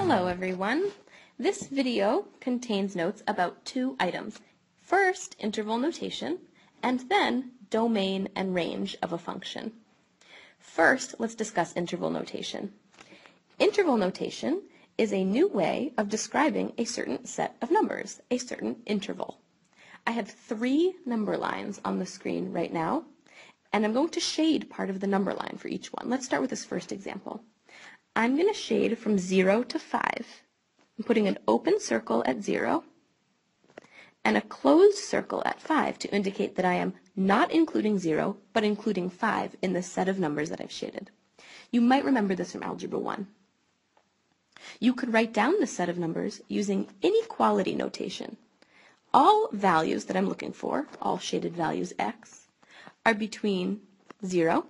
Hello everyone. This video contains notes about two items. First, interval notation, and then domain and range of a function. First, let's discuss interval notation. Interval notation is a new way of describing a certain set of numbers, a certain interval. I have three number lines on the screen right now, and I'm going to shade part of the number line for each one. Let's start with this first example. I'm going to shade from 0 to 5. I'm putting an open circle at 0 and a closed circle at 5 to indicate that I am not including 0, but including 5 in the set of numbers that I've shaded. You might remember this from Algebra 1. You could write down this set of numbers using inequality notation. All values that I'm looking for, all shaded values x, are between 0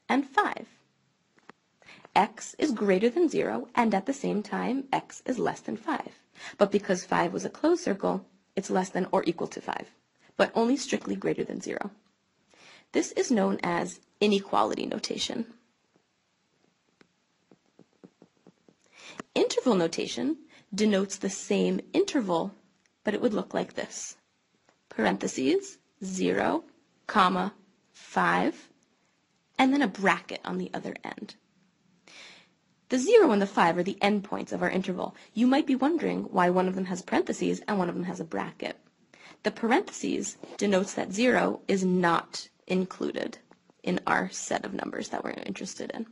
and 5. X is greater than 0, and at the same time, x is less than 5. But because 5 was a closed circle, it's less than or equal to 5, but only strictly greater than 0. This is known as inequality notation. Interval notation denotes the same interval, but it would look like this. Parentheses, 0, comma, 5, and then a bracket on the other end. The 0 and the 5 are the endpoints of our interval. You might be wondering why one of them has parentheses and one of them has a bracket. The parentheses denotes that 0 is not included in our set of numbers that we're interested in.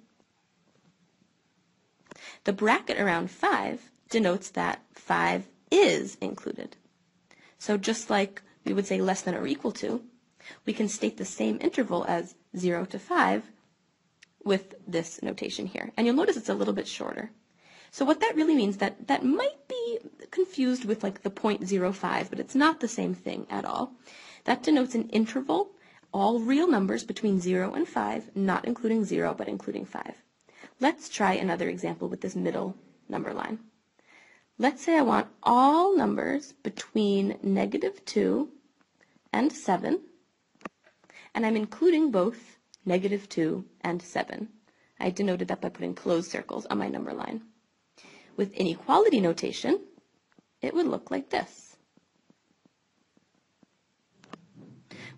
The bracket around 5 denotes that 5 is included. So just like we would say less than or equal to, we can state the same interval as 0 to 5 with this notation here. And you'll notice it's a little bit shorter. So what that really means, that might be confused with like the 0.05, but it's not the same thing at all. That denotes an interval, all real numbers between 0 and 5, not including 0, but including 5. Let's try another example with this middle number line. Let's say I want all numbers between -2 and 7, and I'm including both -2 and 7. I denoted that by putting closed circles on my number line. With inequality notation, it would look like this.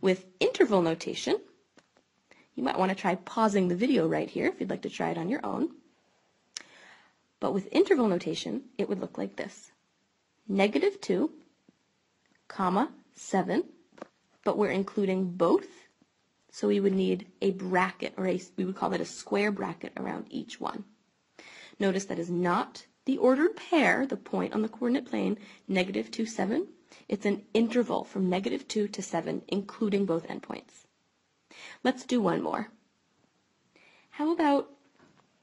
With interval notation, you might want to try pausing the video right here if you'd like to try it on your own. But with interval notation, it would look like this. -2, comma, 7, but we're including both. So we would need a bracket, or we would call it a square bracket around each one. Notice that is not the ordered pair, the point on the coordinate plane, -2, 7. It's an interval from -2 to 7, including both endpoints. Let's do one more. How about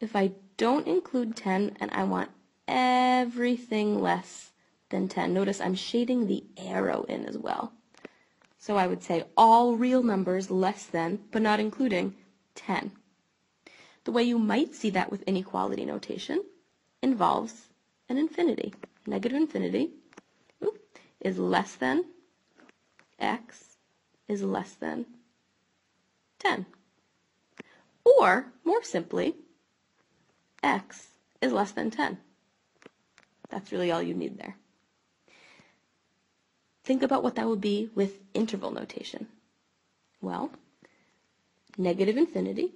if I don't include 10 and I want everything less than 10? Notice I'm shading the arrow in as well. So I would say all real numbers less than, but not including, 10. The way you might see that with inequality notation involves an infinity. Negative infinity is less than x is less than 10. Or, more simply, x is less than 10. That's really all you need there. Think about what that would be with interval notation. Well, negative infinity,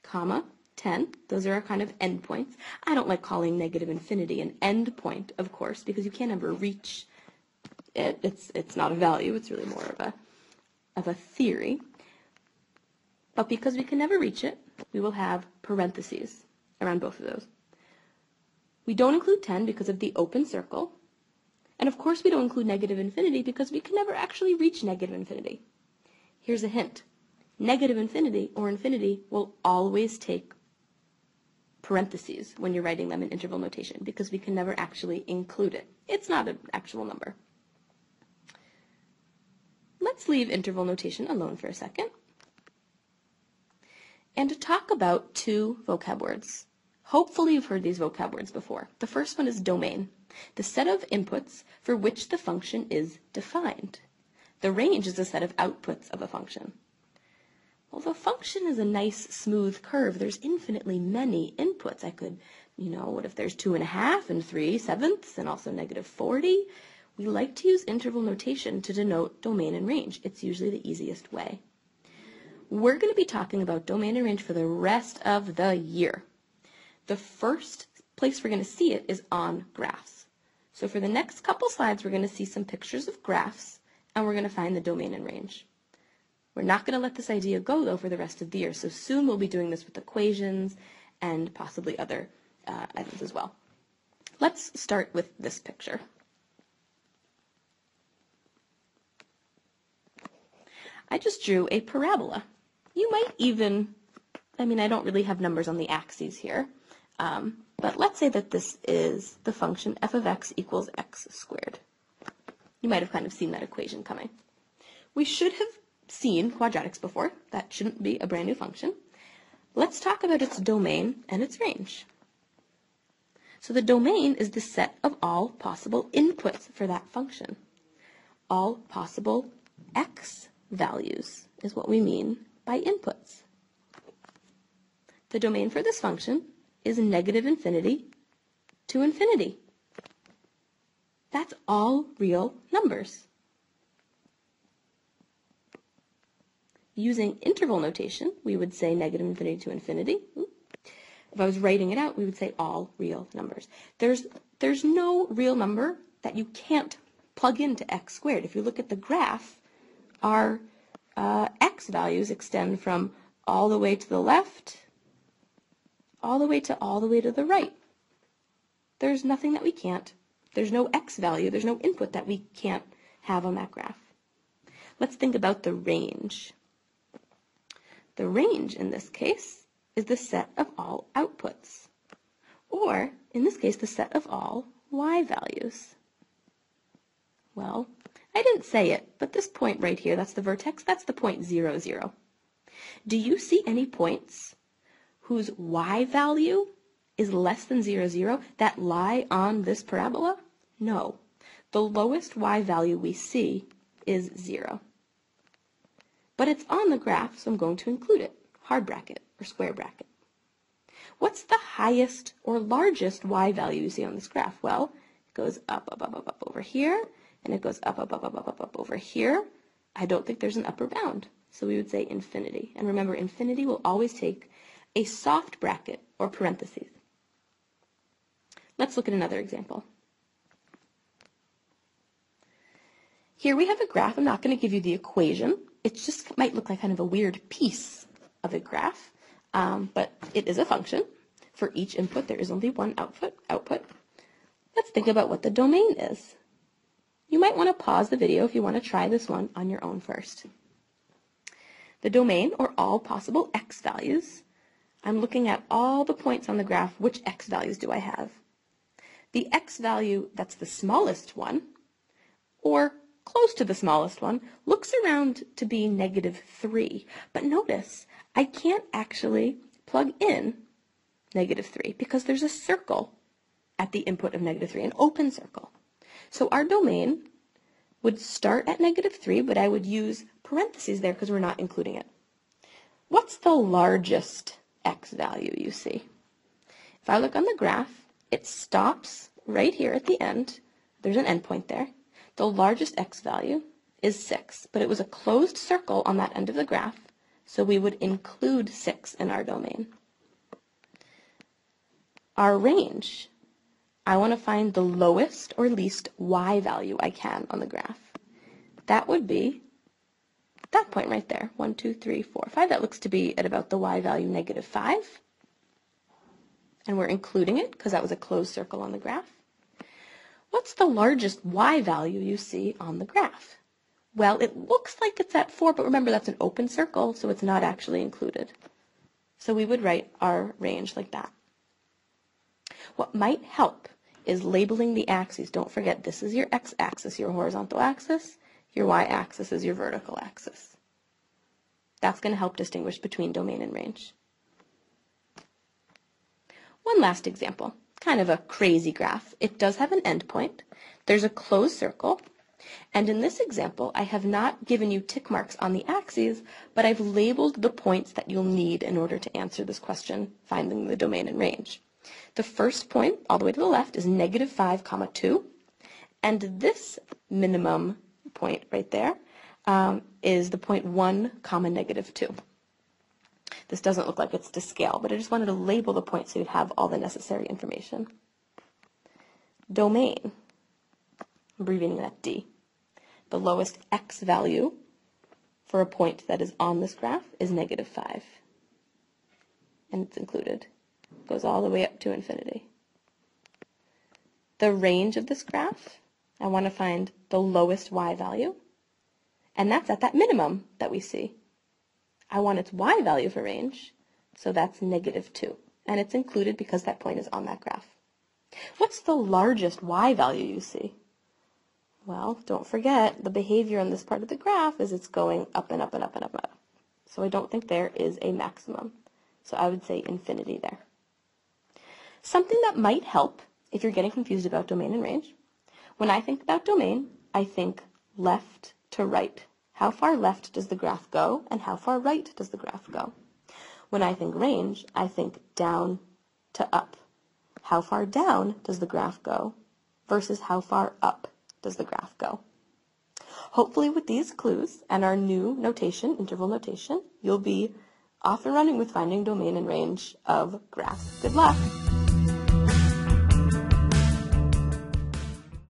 comma, 10. Those are our kind of endpoints. I don't like calling negative infinity an endpoint, of course, because you can't ever reach it. It's not a value. It's really more of a theory. But because we can never reach it, we will have parentheses around both of those. We don't include 10 because of the open circle. And of course we don't include negative infinity because we can never actually reach negative infinity. Here's a hint. Negative infinity or infinity will always take parentheses when you're writing them in interval notation because we can never actually include it. It's not an actual number. Let's leave interval notation alone for a second and talk about two vocab words. Hopefully you've heard these vocab words before. The first one is domain, the set of inputs for which the function is defined. The range is the set of outputs of a function. Well, the function is a nice smooth curve. There's infinitely many inputs. I could What if there's 2.5 and 3/7 and also -40? We like to use interval notation to denote domain and range. It's usually the easiest way. We're going to be talking about domain and range for the rest of the year. The first place we're going to see it is on graphs. So for the next couple slides, we're going to see some pictures of graphs, and we're going to find the domain and range. We're not going to let this idea go, though, for the rest of the year. So soon we'll be doing this with equations and possibly other items as well. Let's start with this picture. I just drew a parabola. You might even, I don't really have numbers on the axes here, but let's say that this is the function f of x equals x squared. You might have kind of seen that equation coming. We should have seen quadratics before. That shouldn't be a brand new function. Let's talk about its domain and its range. So the domain is the set of all possible inputs for that function. All possible x values is what we mean by inputs. The domain for this function is -∞ to infinity. That's all real numbers. Using interval notation, we would say -∞ to infinity. If I was writing it out, we would say all real numbers. There's no real number that you can't plug into x squared. If you look at the graph, our x values extend from all the way to the left, all the way to the right. There's nothing that we can't. There's no x value, there's no input that we can't have on that graph. Let's think about the range. The range in this case is the set of all outputs, or in this case, the set of all y values. Well, I didn't say it, but this point right here, that's the vertex, that's the point 0, 0. Do you see any points whose y value is less than 0, 0 that lie on this parabola? No. The lowest y value we see is 0. But it's on the graph, so I'm going to include it, hard bracket or square bracket. What's the highest or largest y value you see on this graph? Well, it goes up, up, up, up, up over here, and it goes up, up, up, up, up, up, up over here. I don't think there's an upper bound, so we would say infinity. And remember, infinity will always take a soft bracket or parentheses. Let's look at another example. Here we have a graph. I'm not going to give you the equation. It just might look like kind of a weird piece of a graph, but it is a function. For each input, there is only one output. Let's think about what the domain is. You might want to pause the video if you want to try this one on your own first. The domain, or all possible x values, I'm looking at all the points on the graph. Which x values do I have? The x value that's the smallest one, or close to the smallest one, looks around to be -3. But notice, I can't actually plug in -3 because there's a circle at the input of -3, an open circle. So our domain would start at -3, but I would use parentheses there because we're not including it. What's the largest x value you see? If I look on the graph, it stops right here at the end. There's an endpoint there. The largest x value is 6, but it was a closed circle on that end of the graph, so we would include 6 in our domain. Our range, I want to find the lowest or least y value I can on the graph. That would be that point right there, 1, 2, 3, 4, 5. That looks to be at about the y value -5. And we're including it because that was a closed circle on the graph. What's the largest y value you see on the graph? Well, it looks like it's at 4, but remember that's an open circle, so it's not actually included. So we would write our range like that. What might help is labeling the axes. Don't forget, this is your x-axis, your horizontal axis. Your y-axis is your vertical axis. That's going to help distinguish between domain and range. One last example, kind of a crazy graph. It does have an endpoint. There's a closed circle. And in this example, I have not given you tick marks on the axes, but I've labeled the points that you'll need in order to answer this question, finding the domain and range. The first point, all the way to the left, is negative 5, comma 2. And this minimum point right there is the point 1, comma negative 2. This doesn't look like it's to scale, but I just wanted to label the point so you'd have all the necessary information. Domain, abbreviating that D. The lowest x value for a point that is on this graph is negative 5. And it's included. It goes all the way up to infinity. The range of this graph, I want to find the lowest y value, and that's at that minimum that we see. I want its y value for range, so that's negative 2, and it's included because that point is on that graph. What's the largest y value you see? Well, don't forget, the behavior on this part of the graph is it's going up and up and up and up and up. So I don't think there is a maximum. So I would say infinity there. Something that might help if you're getting confused about domain and range. When I think about domain, I think left to right. How far left does the graph go, and how far right does the graph go? When I think range, I think down to up. How far down does the graph go versus how far up does the graph go? Hopefully with these clues and our new notation, interval notation, you'll be off and running with finding domain and range of graphs. Good luck!